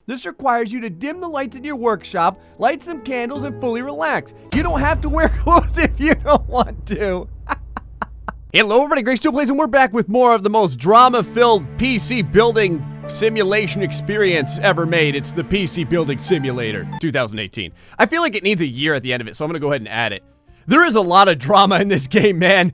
This requires you to dim the lights in your workshop, light some candles, and fully relax. You don't have to wear clothes if you don't want to. Hello everybody, GrayStillPlays, and we're back with more of the most drama-filled PC building simulation experience ever made. It's the PC Building Simulator 2018. I feel like it needs a year at the end of it, so I'm gonna go ahead and add it. There is a lot of drama in this game, man.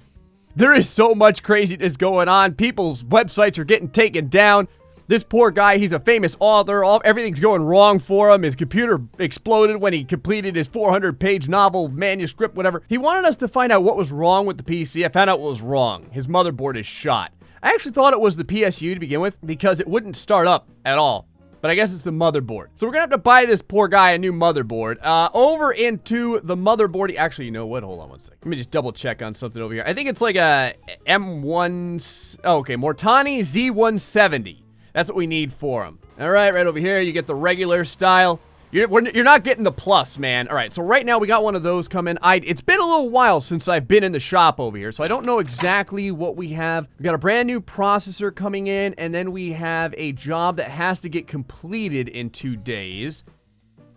There is so much craziness going on. People's websites are getting taken down. This poor guy, he's a famous author. Everything's going wrong for him. His computer exploded when he completed his 400-page novel, manuscript, whatever. He wanted us to find out what was wrong with the PC. I found out what was wrong. His motherboard is shot. I actually thought it was the PSU to begin with because it wouldn't start up at all. But I guess it's the motherboard. So we're gonna have to buy this poor guy a new motherboard. Over into the motherboard. Actually, you know what? Hold on one second. Let me just double check on something over here. I think it's like a M1... Oh, okay, Mortani Z170. That's what we need for him. All right, right over here, you get the regular style. You're not getting the plus, man. All right, so right now we got one of those coming. It's been a little while since I've been in the shop over here, so I don't know exactly what we have. We got a brand new processor coming in, and then we have a job that has to get completed in 2 days.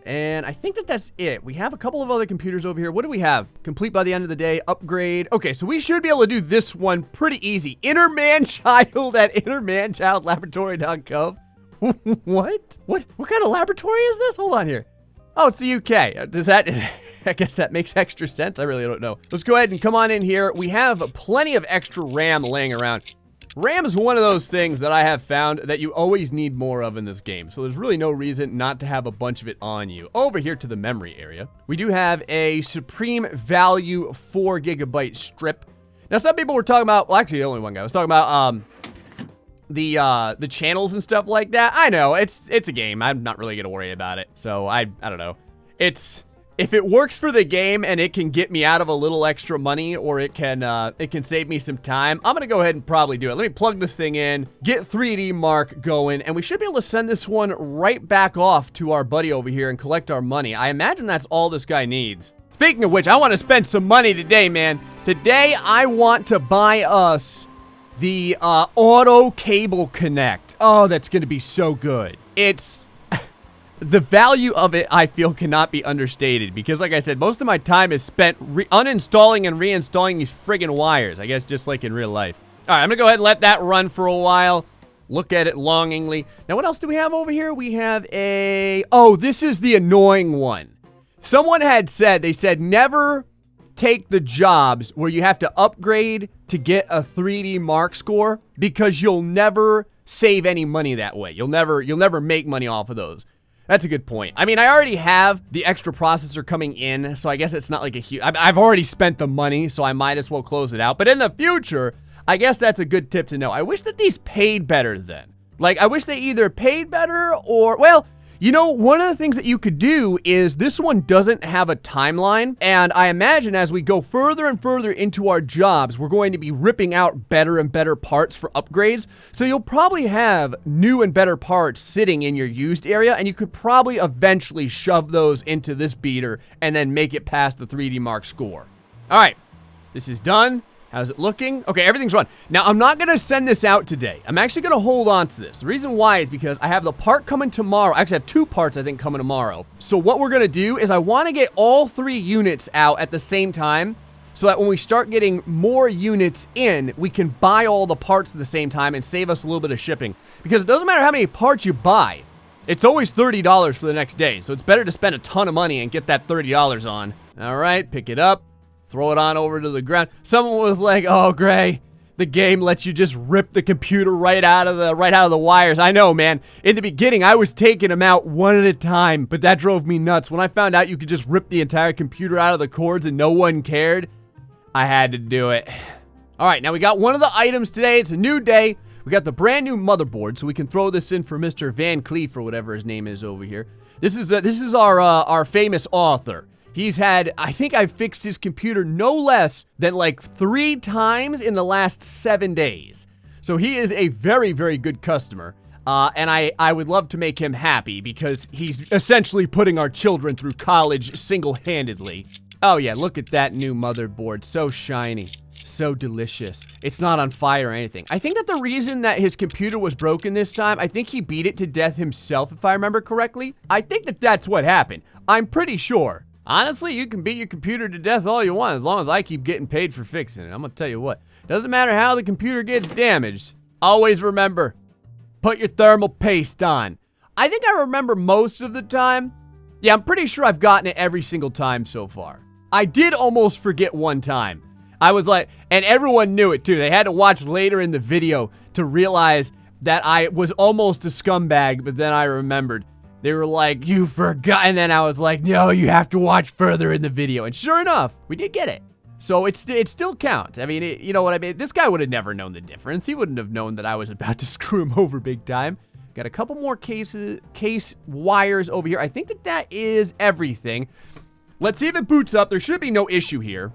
And I think that's it. We have a couple of other computers over here. What do we have? Complete by the end of the day, upgrade. Okay, so we should be able to do this one pretty easy. Inner man-child at innermanchildlaboratory.gov. What? What kind of laboratory is this? Hold on here. Oh, it's the UK. I guess that makes extra sense. I really don't know. Let's go ahead and come on in here. We have plenty of extra RAM laying around. RAM is one of those things that I have found that you always need more of in this game, so there's really no reason not to have a bunch of it on you. Over here to the memory area, we do have a Supreme Value 4 GB strip. Now, some people were talking about, well, actually, the only one guy was talking about the channels and stuff like that. I know, it's a game. I'm not really gonna worry about it, so I don't know. If it works for the game and it can get me out of a little extra money, or it can save me some time, I'm gonna go ahead and probably do it. Let me plug this thing in, get 3D Mark going, and we should be able to send this one right back off to our buddy over here and collect our money. I imagine that's all this guy needs. Speaking of which, I want to spend some money today, man. Today, I want to buy us the Auto Cable Connect. Oh, that's gonna be so good. The value of it, I feel, cannot be understated because, like I said, most of my time is spent uninstalling and reinstalling these friggin' wires. I guess just like in real life. All right, I'm gonna go ahead and let that run for a while. Look at it longingly. Now, what else do we have over here? We have a... Oh, this is the annoying one. Someone had said, they said, never take the jobs where you have to upgrade to get a 3D Mark score because you'll never save any money that way. You'll never make money off of those. That's a good point. I mean, I already have the extra processor coming in, so I guess it's not like a huge... I've already spent the money, so I might as well close it out. But in the future, I guess that's a good tip to know. I wish that these paid better then. Like, I wish they either paid better or... Well, you know, one of the things that you could do is this one doesn't have a timeline, and I imagine as we go further and further into our jobs, we're going to be ripping out better and better parts for upgrades, so you'll probably have new and better parts sitting in your used area, and you could probably eventually shove those into this beater and then make it past the 3D Mark score. All right, this is done. How's it looking? Okay, everything's run. Now, I'm not going to send this out today. I'm actually going to hold on to this. The reason why is because I have the part coming tomorrow. Actually, I have 2 parts, I think, coming tomorrow. So what we're going to do is I want to get all 3 units out at the same time so that when we start getting more units in, we can buy all the parts at the same time and save us a little bit of shipping. Because it doesn't matter how many parts you buy. It's always $30 for the next day. So it's better to spend a ton of money and get that $30 on. All right, pick it up. Throw it on over to the ground. Someone was like, "Oh, Gray, the game lets you just rip the computer right out of the wires." I know, man. In the beginning, I was taking them out one at a time, but that drove me nuts. When I found out you could just rip the entire computer out of the cords and no one cared, I had to do it. All right, now we got one of the items today. It's a new day. We got the brand new motherboard, so we can throw this in for Mr. Van Cleef or whatever his name is over here. This is our famous author. He's had, I think I've fixed his computer no less than like 3 times in the last 7 days. So he is a very, very good customer. And I would love to make him happy because he's essentially putting our children through college single-handedly. Oh yeah, look at that new motherboard. So shiny. So delicious. It's not on fire or anything. I think that the reason that his computer was broken this time, I think he beat it to death himself, if I remember correctly. I think that that's what happened. I'm pretty sure. Honestly, you can beat your computer to death all you want as long as I keep getting paid for fixing it. I'm gonna tell you what. Doesn't matter how the computer gets damaged. Always remember, put your thermal paste on. I think I remember most of the time. Yeah, I'm pretty sure I've gotten it every single time so far. I did almost forget one time. I was like, and everyone knew it too. They had to watch later in the video to realize that I was almost a scumbag, but then I remembered. They were like, you forgot. And then I was like, no, you have to watch further in the video. And sure enough, we did get it. So it still counts. I mean, you know what I mean? This guy would have never known the difference. He wouldn't have known that I was about to screw him over big time. Got a couple more case wires over here. I think that is everything. Let's see if it boots up. There should be no issue here.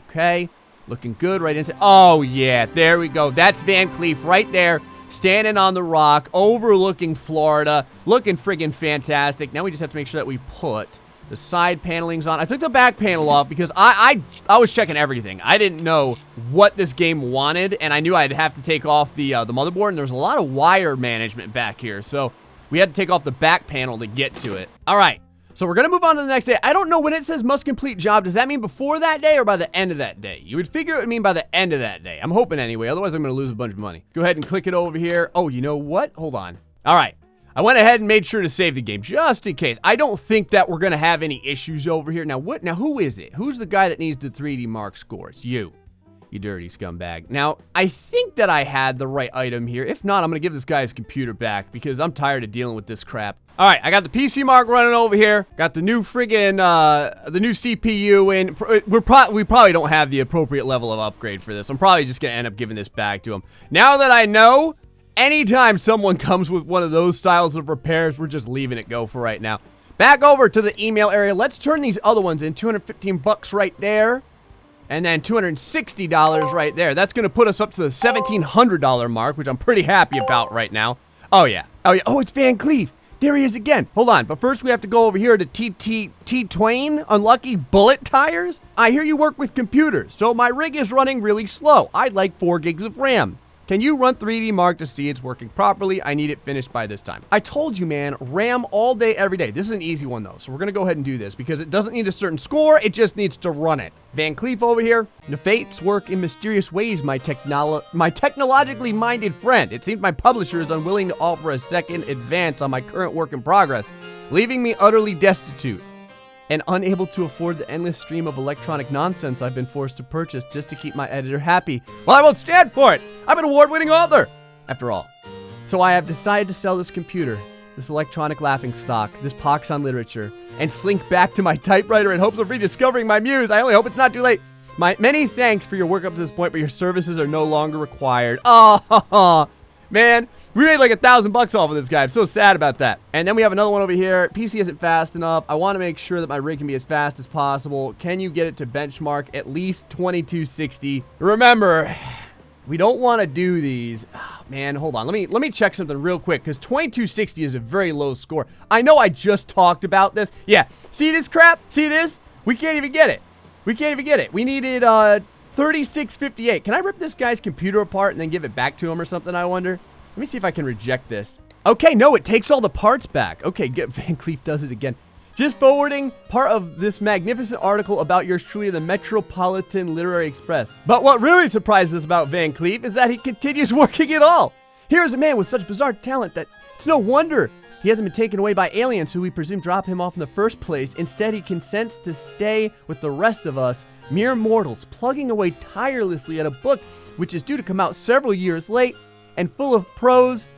Okay, looking good right into, oh yeah, there we go. That's Van Cleef right there, standing on the rock, overlooking Florida, looking friggin' fantastic. Now we just have to make sure that we put the side panelings on. I took the back panel off because I was checking everything. I didn't know what this game wanted, and I knew I'd have to take off the motherboard, and there's a lot of wire management back here, so we had to take off the back panel to get to it. All right. So we're going to move on to the next day. I don't know when it says must complete job. Does that mean before that day or by the end of that day? You would figure it would mean by the end of that day. I'm hoping anyway. Otherwise, I'm going to lose a bunch of money. Go ahead and click it over here. Oh, you know what? Hold on. All right. I went ahead and made sure to save the game just in case. I don't think that we're going to have any issues over here. Now, what? Now, who is it? Who's the guy that needs the 3D Mark score? It's you. You dirty scumbag. Now, I think that I had the right item here. If not, I'm going to give this guy his computer back because I'm tired of dealing with this crap. All right, I got the PC Mark running over here. Got the new friggin', the new CPU, and we probably don't have the appropriate level of upgrade for this. I'm probably just going to end up giving this back to him. Now that I know, anytime someone comes with one of those styles of repairs, we're just leaving it go for right now. Back over to the email area. Let's turn these other ones in. 215 bucks right there. And then $260 right there. That's going to put us up to the $1,700 mark, which I'm pretty happy about right now. Oh, yeah. Oh, yeah. Oh, it's Van Cleef. There he is again. Hold on. But first, we have to go over here to T Twain, Unlucky Bullet Tires. I hear you work with computers, so my rig is running really slow. I'd like 4 gigs of RAM. Can you run 3D Mark to see it's working properly? I need it finished by this time. I told you, man, RAM all day, every day. This is an easy one, though, so we're going to go ahead and do this because it doesn't need a certain score. It just needs to run it. Van Cleef over here. The fates work in mysterious ways, my technologically minded friend. It seems my publisher is unwilling to offer a second advance on my current work in progress, leaving me utterly destitute and unable to afford the endless stream of electronic nonsense I've been forced to purchase just to keep my editor happy. Well, I won't stand for it. I'm an award-winning author, after all. So I have decided to sell this computer, this electronic laughingstock, this pox on literature, and slink back to my typewriter in hopes of rediscovering my muse. I only hope it's not too late. My many thanks for your work up to this point, but your services are no longer required. Oh, man. We made like $1,000 off of this guy. I'm so sad about that. And then we have another one over here. PC isn't fast enough. I want to make sure that my rig can be as fast as possible. Can you get it to benchmark at least 2260? Remember, we don't want to do these. Oh, man, hold on. Let me check something real quick because 2260 is a very low score. I know I just talked about this. Yeah, see this crap? See this? We can't even get it. We can't even get it. We needed 3658. Can I rip this guy's computer apart and then give it back to him or something, I wonder? Let me see if I can reject this. Okay, no, it takes all the parts back. Okay, Van Cleef does it again. Just forwarding part of this magnificent article about yours truly in the Metropolitan Literary Express. But what really surprises us about Van Cleef is that he continues working at all. Here is a man with such bizarre talent that it's no wonder he hasn't been taken away by aliens who we presume drop him off in the first place. Instead, he consents to stay with the rest of us, mere mortals, plugging away tirelessly at a book which is due to come out several years late and full of prose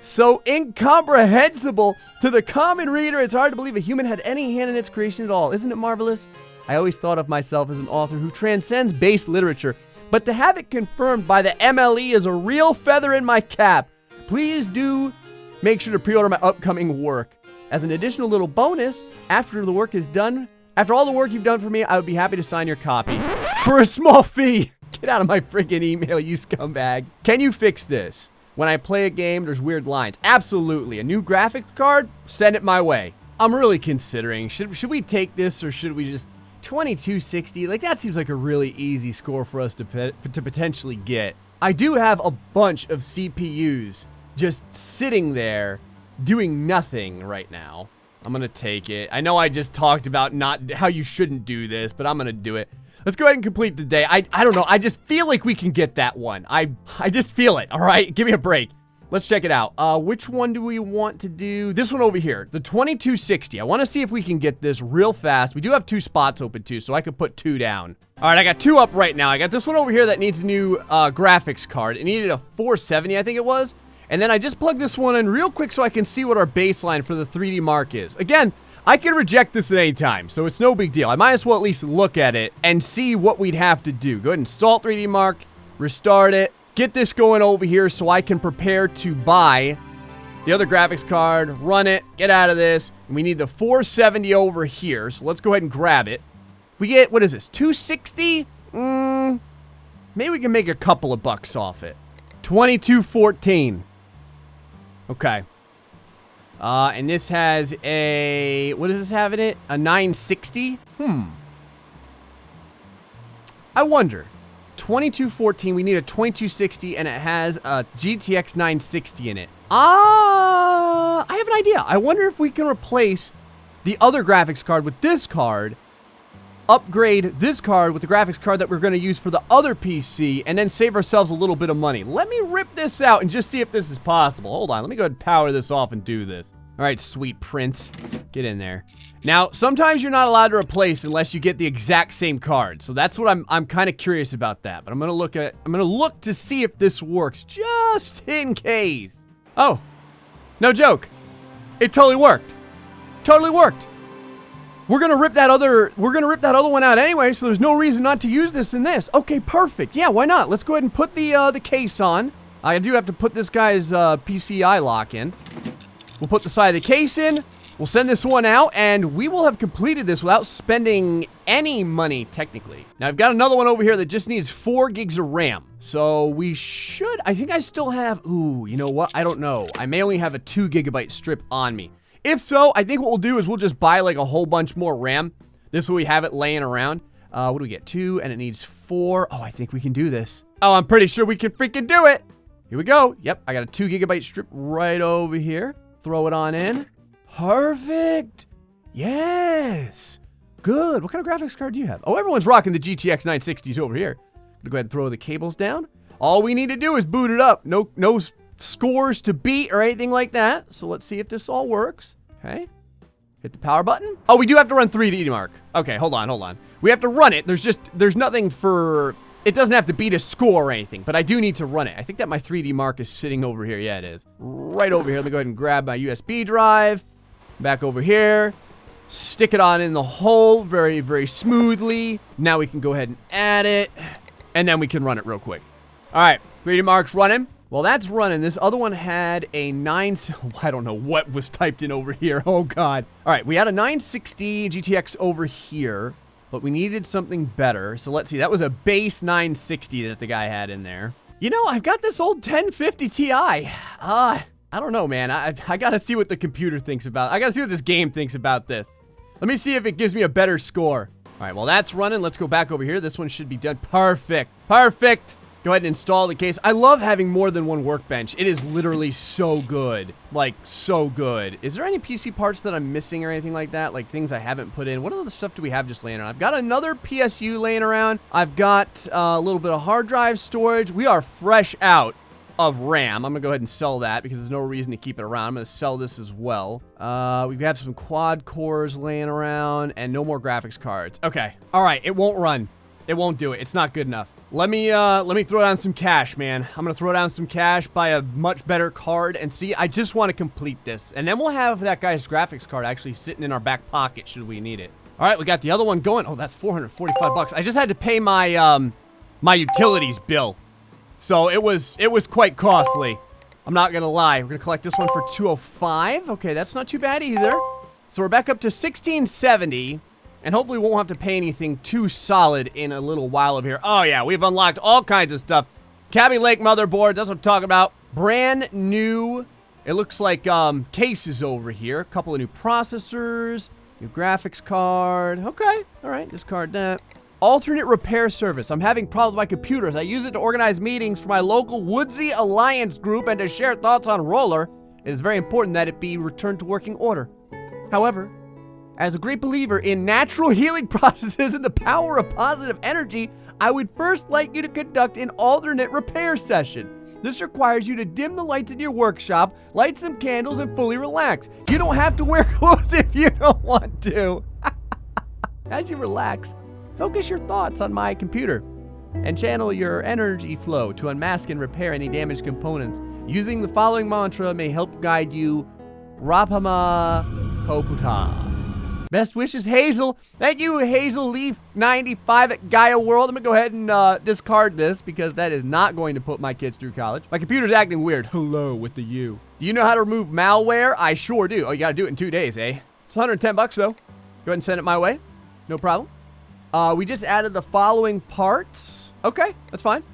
so incomprehensible to the common reader, it's hard to believe a human had any hand in its creation at all. Isn't it marvelous? I always thought of myself as an author who transcends base literature, but to have it confirmed by the MLE is a real feather in my cap. Please do make sure to pre-order my upcoming work. As an additional little bonus, after the work is done, after all the work you've done for me, I would be happy to sign your copy for a small fee. Get out of my freaking email, you scumbag. Can you fix this? When I play a game, there's weird lines. Absolutely. A new graphics card? Send it my way. I'm really considering, should we take this or should we just 2260, like that seems like a really easy score for us to potentially get. I do have a bunch of CPUs just sitting there doing nothing right now. I'm gonna take it. I know I just talked about not how you shouldn't do this, but I'm gonna do it. Let's go ahead and complete the day. I don't know. I just feel like we can get that one. I just feel it. All right, give me a break. Let's check it out. Which one do we want to do? This one over here, the 2260. I want to see if we can get this real fast. We do have 2 spots open too, so I could put 2 down. All right, I got 2 up right now. I got this one over here that needs a new graphics card. It needed a 470, I think it was. And then I just plugged this one in real quick so I can see what our baseline for the 3D Mark is. Again, I can reject this at any time, so it's no big deal. I might as well at least look at it and see what we'd have to do. Go ahead and install 3D Mark, restart it, get this going over here so I can prepare to buy the other graphics card, run it, get out of this. And we need the 470 over here, so let's go ahead and grab it. We get, what is this, 260? Maybe we can make a couple of bucks off it. 2214. Okay. And this has a, what does this have in it? A 960? I wonder. 2214, we need a 2260, and it has a GTX 960 in it. I have an idea. I wonder if we can replace the other graphics card with this card, upgrade this card with the graphics card that we're going to use for the other PC, and then save ourselves a little bit of money. Let me rip this out and just see if this is possible. Hold on, let me go ahead and power this off and do this. All right, sweet prince, get in there. Now, sometimes you're not allowed to replace unless you get the exact same card. So that's what I'm kind of curious about that. But I'm gonna look to see if this works, just in case. Oh, no joke. It totally worked. Totally worked. We're gonna rip that other one out anyway, so there's no reason not to use this in this. Okay, perfect. Yeah, why not? Let's go ahead and put the case on. I do have to put this guy's PCI lock in. We'll put the side of the case in. We'll send this one out, and we will have completed this without spending any money, technically. Now, I've got another one over here that just needs 4 gigs of RAM. So we should, I think I still have, ooh, you know what? I don't know. I may only have a 2 gigabyte strip on me. If so, I think what we'll do is we'll just buy like a whole bunch more RAM. This way we have it laying around. What do we get? 2, and it needs 4. Oh, I think we can do this. Oh, I'm pretty sure we can freaking do it. Here we go. Yep, I got a 2 gigabyte strip right over here. Throw it on in. Perfect. Yes. Good. What kind of graphics card do you have? Oh, everyone's rocking the GTX 960s over here. Go ahead and throw the cables down. All we need to do is boot it up. No scores to beat or anything like that. So let's see if this all works. Okay. Hit the power button. Oh, we do have to run 3D Mark. Okay, hold on. We have to run it. There's nothing for, it doesn't have to beat a score or anything, but I do need to run it. I think that my 3D Mark is sitting over here. Yeah, it is. Right over here. Let me go ahead and grab my USB drive. Back over here. Stick it on in the hole very, very smoothly. Now we can go ahead and add it, and then we can run it real quick. All right, 3D Mark's running. Well, that's running. This other one had a 9... I don't know what was typed in over here. Oh, God. All right, we had a 960 GTX over here, but we needed something better. So let's see. That was a base 960 that the guy had in there. You know, I've got this old 1050 Ti. I don't know, man. I got to see what the computer thinks about. I got to see what this game thinks about this. Let me see if it gives me a better score. All right, well, that's running. Let's go back over here. This one should be done. Perfect. Perfect. Go ahead and install the case. I love having more than one workbench. It is literally so good. Like, so good. Is there any PC parts that I'm missing or anything like that? Like, things I haven't put in? What other stuff do we have just laying around? I've got another PSU laying around. I've got a little bit of hard drive storage. We are fresh out of RAM. I'm gonna go ahead and sell that because there's no reason to keep it around. I'm gonna sell this as well. We have some quad cores laying around and no more graphics cards. Okay. All right. It won't run. It won't do it. It's not good enough. Let me throw down some cash, man. I'm gonna throw down some cash, buy a much better card, and see, I just want to complete this. And then we'll have that guy's graphics card actually sitting in our back pocket should we need it. All right, we got the other one going. Oh, that's 445 bucks. I just had to pay my my utilities bill. So it was quite costly. I'm not gonna lie. We're gonna collect this one for 205. Okay, that's not too bad either. So we're back up to 1670. And hopefully we won't have to pay anything too solid in a little while over here. Oh yeah, we've unlocked all kinds of stuff. Cabby Lake motherboards, that's what I'm talking about. Brand new, it looks like cases over here. A couple of new processors. New graphics card. Okay. All right. Discard that. Alternate repair service. I'm having problems with my computers. I use it to organize meetings for my local Woodsy Alliance group and to share thoughts on Roller. It is very important that it be returned to working order. However, as a great believer in natural healing processes and the power of positive energy, I would first like you to conduct an alternate repair session. This requires you to dim the lights in your workshop, light some candles, and fully relax. You don't have to wear clothes if you don't want to. As you relax, focus your thoughts on my computer and channel your energy flow to unmask and repair any damaged components. Using the following mantra may help guide you. Rapama Koputa. Best wishes, Hazel. Thank you, Hazel Leaf 95 at Gaia World. I'm gonna go ahead and discard this because that is not going to put my kids through college. My computer's acting weird. Hello with the U. Do you know how to remove malware? I sure do. Oh, you gotta do it in 2 days, eh? It's 110 bucks though. Go ahead and send it my way. No problem. We just added the following parts. Okay, that's fine.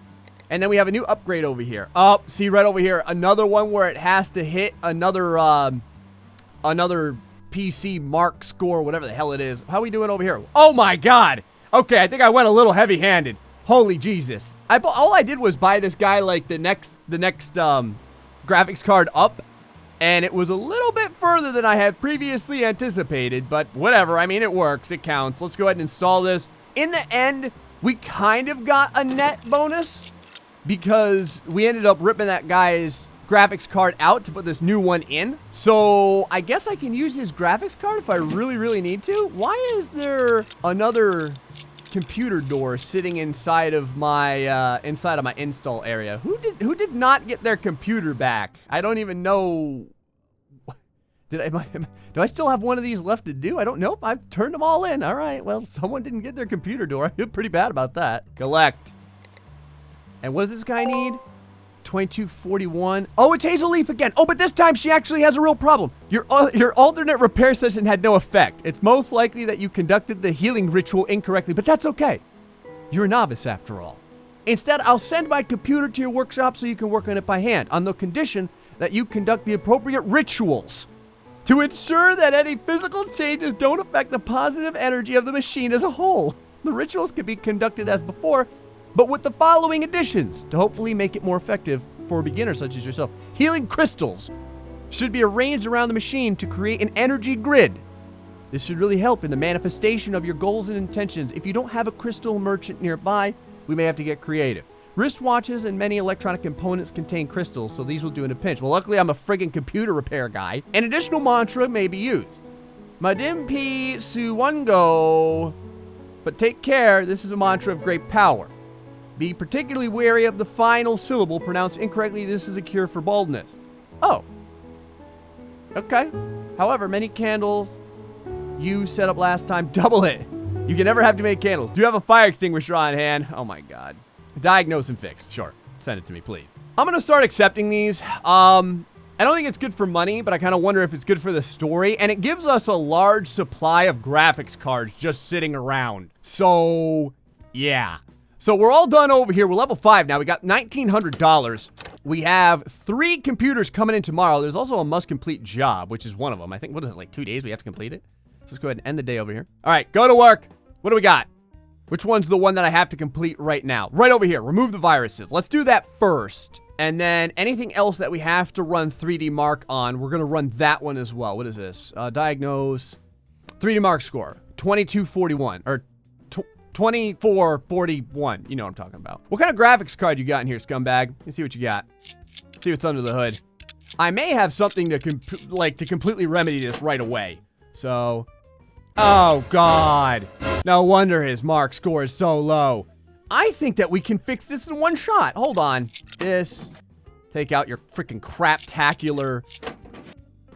And then we have a new upgrade over here. Oh, see right over here, another one where it has to hit another PC mark score, whatever the hell it is. How are we doing over here? Oh my God. Okay, I think I went a little heavy-handed. Holy Jesus. All I did was buy this guy like the next graphics card up, and it was a little bit further than I had previously anticipated, but whatever. I mean, it works. It counts. Let's go ahead and install this. In the end, we kind of got a net bonus because we ended up ripping that guy's graphics card out to put this new one in. So I guess I can use his graphics card if I really, really need to. Why is there another computer door sitting inside of my install area? Who did not get their computer back? I don't even know. Do I still have one of these left to do? I don't know. I've turned them all in. All right. Well, someone didn't get their computer door. I feel pretty bad about that. Collect. And what does this guy need? 2241. Oh, it's Hazel Leaf again. Oh, but this time she actually has a real problem. Your alternate repair session had no effect. It's most likely that you conducted the healing ritual incorrectly, but that's okay. You're a novice after all. Instead, I'll send my computer to your workshop so you can work on it by hand, on the condition that you conduct the appropriate rituals to ensure that any physical changes don't affect the positive energy of the machine as a whole. The rituals can be conducted as before, but with the following additions to hopefully make it more effective for beginners such as yourself. Healing crystals should be arranged around the machine to create an energy grid. This should really help in the manifestation of your goals and intentions. If you don't have a crystal merchant nearby, we may have to get creative. Wristwatches and many electronic components contain crystals, so these will do in a pinch. Well, luckily I'm a friggin' computer repair guy. An additional mantra may be used. Madimpi Suwango. But take care, this is a mantra of great power. Be particularly wary of the final syllable pronounced incorrectly. This is a cure for baldness. Oh. Okay. However, many candles you set up last time, double it. You can never have too many candles. Do you have a fire extinguisher on hand? Oh my God. Diagnose and fix. Sure. Send it to me, please. I'm going to start accepting these. I don't think it's good for money, but I kind of wonder if it's good for the story. And it gives us a large supply of graphics cards just sitting around. So, yeah. So we're all done over here. We're level 5 now. We got $1,900. We have 3 computers coming in tomorrow. There's also a must-complete job, which is one of them. I think, what is it, like 2 days we have to complete it? Let's go ahead and end the day over here. All right, go to work. What do we got? Which one's the one that I have to complete right now? Right over here. Remove the viruses. Let's do that first. And then anything else that we have to run 3D Mark on, we're going to run that one as well. What is this? Diagnose. 3D Mark score. 2241. Or 2441. You know what I'm talking about. What kind of graphics card you got in here, scumbag? Let's see what you got. See what's under the hood. I may have something to completely remedy this right away. So, oh God. No wonder his mark score is so low. I think that we can fix this in one shot. Hold on. This. Take out your freaking craptacular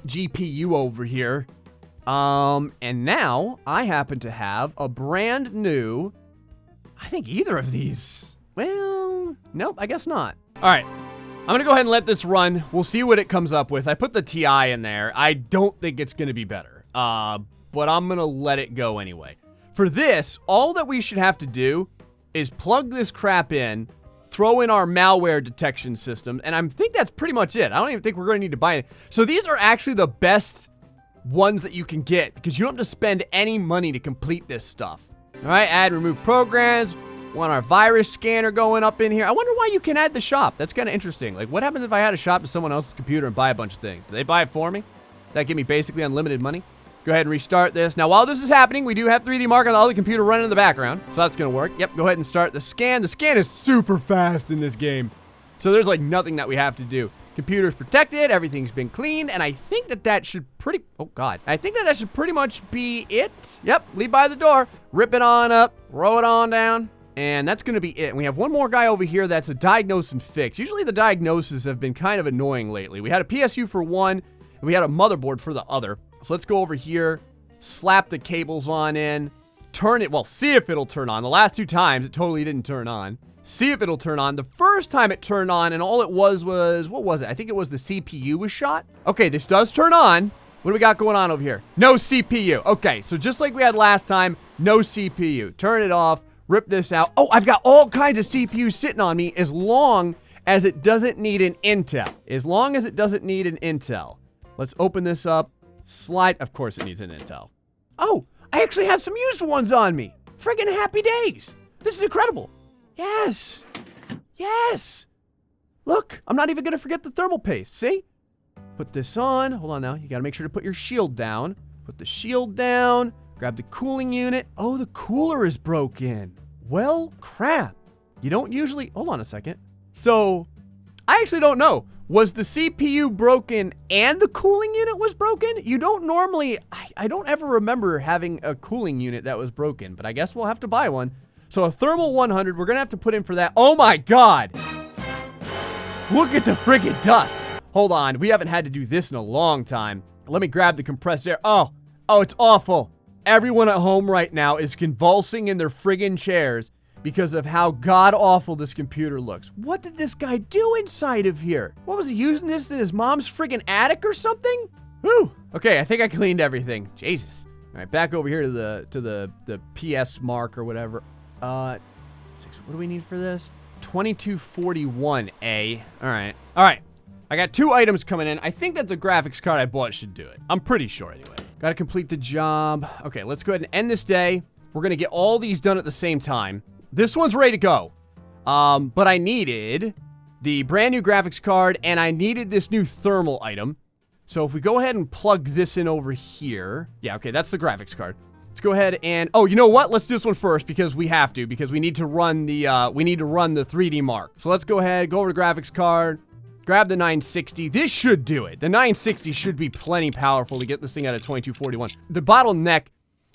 GPU over here. And now I happen to have a brand new, I think either of these. Well, nope, I guess not. All right. I'm going to go ahead and let this run. We'll see what it comes up with. I put the TI in there. I don't think it's going to be better. But I'm going to let it go anyway. For this, all that we should have to do is plug this crap in, throw in our malware detection system, and I think that's pretty much it. I don't even think we're going to need to buy it. So these are actually the best ones that you can get because you don't have to spend any money to complete this stuff. All right, add, remove programs. Want our virus scanner going up in here. I wonder why you can add the shop. That's kind of interesting. Like, what happens if I had a shop to someone else's computer and buy a bunch of things? Do they buy it for me? Does that give me basically unlimited money? Go ahead and restart this. Now, while this is happening, we do have 3D Mark on the other computer running in the background. So that's going to work. Yep, go ahead and start the scan. The scan is super fast in this game. So there's like nothing that we have to do. Computer's protected. Everything's been cleaned. And I think that should pretty... Oh, God. I think that should pretty much be it. Yep, leave by the door. Rip it on up. Throw it on down. And that's going to be it. And we have one more guy over here that's a diagnose and fix. Usually the diagnoses have been kind of annoying lately. We had a PSU for one, and we had a motherboard for the other. So let's go over here, slap the cables on in, turn it, well, see if it'll turn on. The last 2 times, it totally didn't turn on. See if it'll turn on. The first time it turned on, and all it was, what was it? I think it was the CPU was shot. Okay, this does turn on. What do we got going on over here? No CPU. Okay, so just like we had last time, no CPU. Turn it off, rip this out. Oh, I've got all kinds of CPUs sitting on me as long as it doesn't need an Intel. As long as it doesn't need an Intel. Let's open this up. Slide, of course it needs an Intel. Oh, I actually have some used ones on me. Friggin' happy days. This is incredible. Yes. Yes. Look, I'm not even gonna forget the thermal paste, see? Put this on, hold on now. You gotta make sure to put your shield down. Put the shield down, grab the cooling unit. Oh, the cooler is broken. Well, crap. You don't usually, hold on a second. So, I actually don't know. Was the CPU broken and the cooling unit was broken? You don't normally, I don't ever remember having a cooling unit that was broken, but I guess we'll have to buy one. So a thermal 100, we're gonna have to put in for that. Oh my God. Look at the friggin' dust. Hold on, we haven't had to do this in a long time. Let me grab the compressed air. Oh, it's awful. Everyone at home right now is convulsing in their friggin' chairs because of how god-awful this computer looks. What did this guy do inside of here? What, was he using this in his mom's friggin' attic or something? Whew. Okay, I think I cleaned everything. Jesus. All right, back over here to the PS mark or whatever. What do we need for this? 2241A. All right. I got 2 items coming in. I think that the graphics card I bought should do it. I'm pretty sure anyway. Gotta complete the job. Okay, let's go ahead and end this day. We're gonna get all these done at the same time. This one's ready to go. But I needed the brand new graphics card and I needed this new thermal item. So if we go ahead and plug this in over here. Yeah, okay, that's the graphics card. Let's go ahead and, oh, you know what? Let's do this one first because we have to, because we need to run the 3D Mark. So let's go ahead, go over to graphics card, grab the 960. This should do it. The 960 should be plenty powerful to get this thing out of 2241. The bottleneck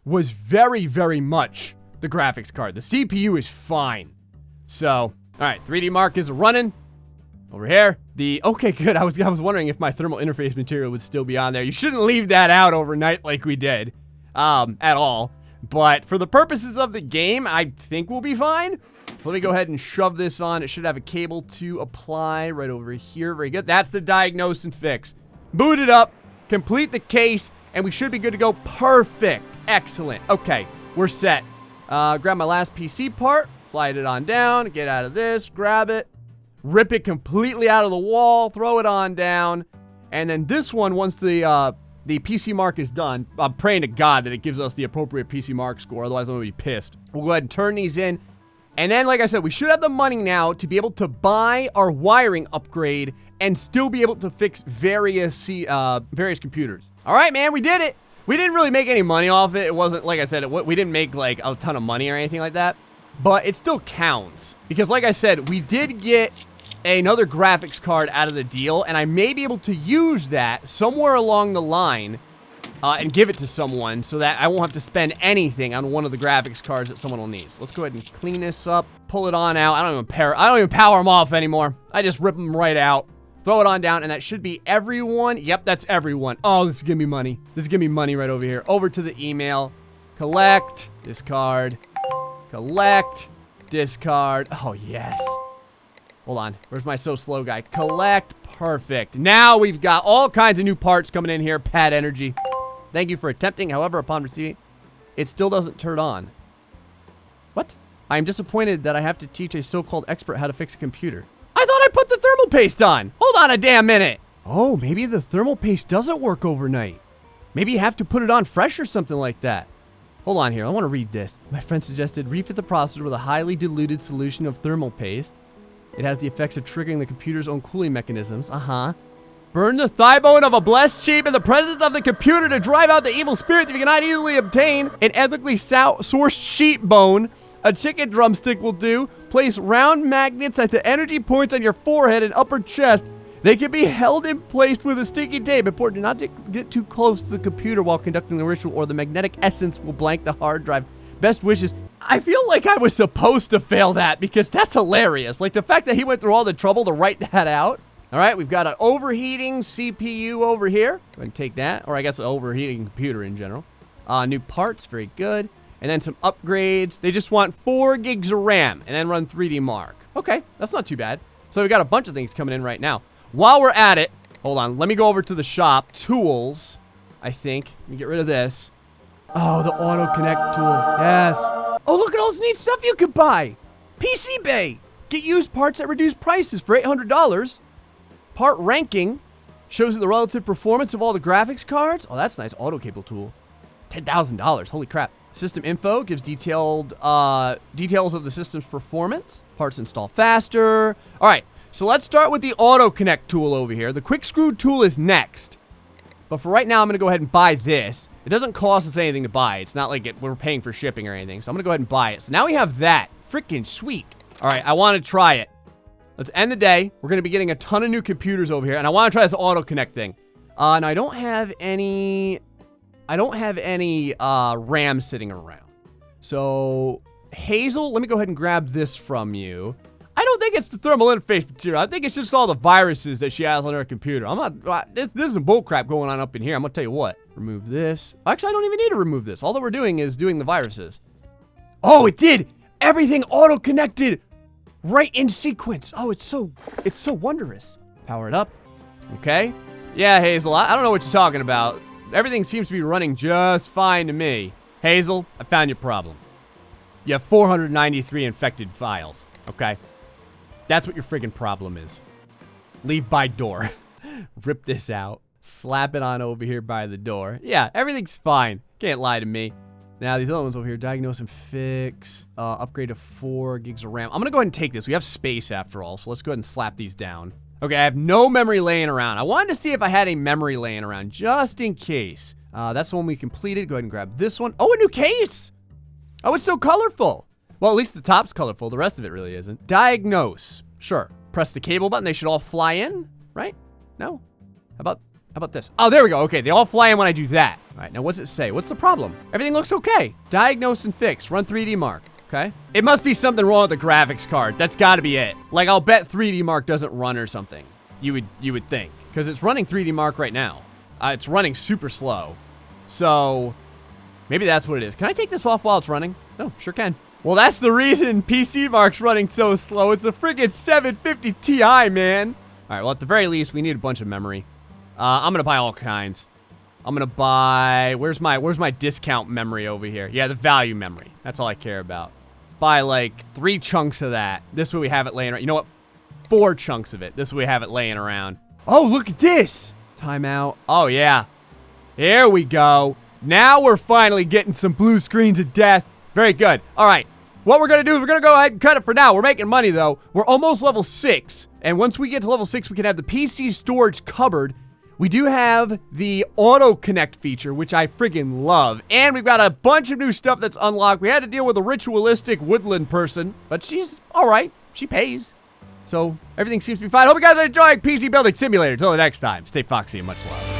was very, very much the graphics card. The CPU is fine. So, all right, 3D Mark is running. Over here. Okay, good. I was wondering if my thermal interface material would still be on there. You shouldn't leave that out overnight like we did. At all. But for the purposes of the game, I think we'll be fine. So let me go ahead and shove this on. It should have a cable to apply right over here. Very good. That's the diagnose and fix. Boot it up, complete the case, and we should be good to go. Perfect. Excellent. Okay, we're set. Grab my last PC part, slide it on down, get out of this, grab it, rip it completely out of the wall, throw it on down, and then this one, once the PC mark is done, I'm praying to God that it gives us the appropriate PC mark score, otherwise I'm gonna be pissed. We'll go ahead and turn these in. And then, like I said, we should have the money now to be able to buy our wiring upgrade and still be able to fix various computers. All right, man, we did it. We didn't really make any money off it. It wasn't, like I said, we didn't make like a ton of money or anything like that. But it still counts. Because like I said, we did get another graphics card out of the deal, and I may be able to use that somewhere along the line and give it to someone so that I won't have to spend anything on one of the graphics cards that someone will need. So let's go ahead and clean this up, pull it on out. I don't even power them off anymore. I just rip them right out, throw it on down, and that should be everyone. Yep, that's everyone. Oh, this is gonna be money. This is gonna be money right over here. Over to the email, collect, discard, collect, discard. Oh, yes. Hold on. Where's my so slow guy? Collect. Perfect. Now we've got all kinds of new parts coming in here. Pad energy. Thank you for attempting. However, upon receiving, it still doesn't turn on. What? I am disappointed that I have to teach a so-called expert how to fix a computer. I thought I put the thermal paste on. Hold on a damn minute. Oh, maybe the thermal paste doesn't work overnight. Maybe you have to put it on fresh or something like that. Hold on here. I want to read this. My friend suggested refit the processor with a highly diluted solution of thermal paste. It has the effects of triggering the computer's own cooling mechanisms. Burn the thigh bone of a blessed sheep in the presence of the computer to drive out the evil spirits if you cannot easily obtain an ethically sourced sheep bone. A chicken drumstick will do. Place round magnets at the energy points on your forehead and upper chest. They can be held in place with a sticky tape. Important not to get too close to the computer while conducting the ritual, or the magnetic essence will blank the hard drive. Best wishes. I feel like I was supposed to fail that because that's hilarious. Like the fact that he went through all the trouble to write that out. All right, we've got an overheating CPU over here. Go ahead and take that, or I guess an overheating computer in general. New parts, very good. And then some upgrades. They just want 4 gigs of RAM and then run 3D Mark. Okay, that's not too bad. So we've got a bunch of things coming in right now. While we're at it, hold on, let me go over to the shop. Tools, I think. Let me get rid of this. Oh, the auto connect tool. Yes. Oh, look at all this neat stuff you could buy. PC Bay. Get used parts at reduced prices for $800. Part ranking shows you the relative performance of all the graphics cards. Oh, that's nice. Auto cable tool. $10,000. Holy crap. System info gives details of the system's performance. Parts install faster. All right. So let's start with the auto connect tool over here. The quick screw tool is next. But for right now, I'm going to go ahead and buy this. It doesn't cost us anything to buy. It's not like we're paying for shipping or anything. So I'm going to go ahead and buy it. So now we have that. Freaking sweet. All right, I want to try it. Let's end the day. We're going to be getting a ton of new computers over here. And I want to try this auto connect thing. And I don't have any RAM sitting around. So Hazel, let me go ahead and grab this from you. I don't think it's the thermal interface material. I think it's just all the viruses that she has on her computer. This is some bullcrap going on up in here. I'm gonna tell you what. Remove this. Actually, I don't even need to remove this. All that we're doing is doing the viruses. Oh, it did! Everything auto-connected right in sequence. Oh, it's so wondrous. Power it up. Okay. Yeah, Hazel, I don't know what you're talking about. Everything seems to be running just fine to me. Hazel, I found your problem. You have 493 infected files, okay? That's what your friggin' problem is. Leave by door. Rip this out. Slap it on over here by the door. Yeah, everything's fine. Can't lie to me. Now, these other ones over here. Diagnose and fix. Upgrade to 4 gigs of RAM. I'm gonna go ahead and take this. We have space after all, so let's go ahead and slap these down. Okay, I have no memory laying around. I wanted to see if I had a memory laying around, just in case. That's the one we completed. Go ahead and grab this one. Oh, a new case! Oh, it's so colorful. Well, at least the top's colorful. The rest of it really isn't. Diagnose. Sure. Press the cable button. They should all fly in, right? No? How about this? Oh, there we go. Okay, they all fly in when I do that. All right, now what's it say? What's the problem? Everything looks okay. Diagnose and fix. Run 3D Mark. Okay. It must be something wrong with the graphics card. That's got to be it. Like, I'll bet 3D Mark doesn't run or something. You would think. Because it's running 3D Mark right now. It's running super slow. So, maybe that's what it is. Can I take this off while it's running? No, sure can. Well, that's the reason PC Mark's running so slow. It's a friggin' 750 Ti, man. All right, well, at the very least, we need a bunch of memory. I'm going to buy all kinds. I'm going to buy... Where's my discount memory over here? Yeah, the value memory. That's all I care about. Buy, like, 3 chunks of that. This way we have it laying around. You know what? 4 chunks of it. This way we have it laying around. Oh, look at this! Timeout. Oh, yeah. Here we go. Now we're finally getting some blue screens of death. Very good. All right. What we're going to do is we're going to go ahead and cut it for now. We're making money, though. We're almost level 6. And once we get to level 6, we can have the PC storage cupboard. We do have the auto connect feature, which I friggin' love. And we've got a bunch of new stuff that's unlocked. We had to deal with a ritualistic woodland person, but she's all right. She pays. So everything seems to be fine. Hope you guys are enjoying PC Building Simulator. Until the next time, stay foxy and much love.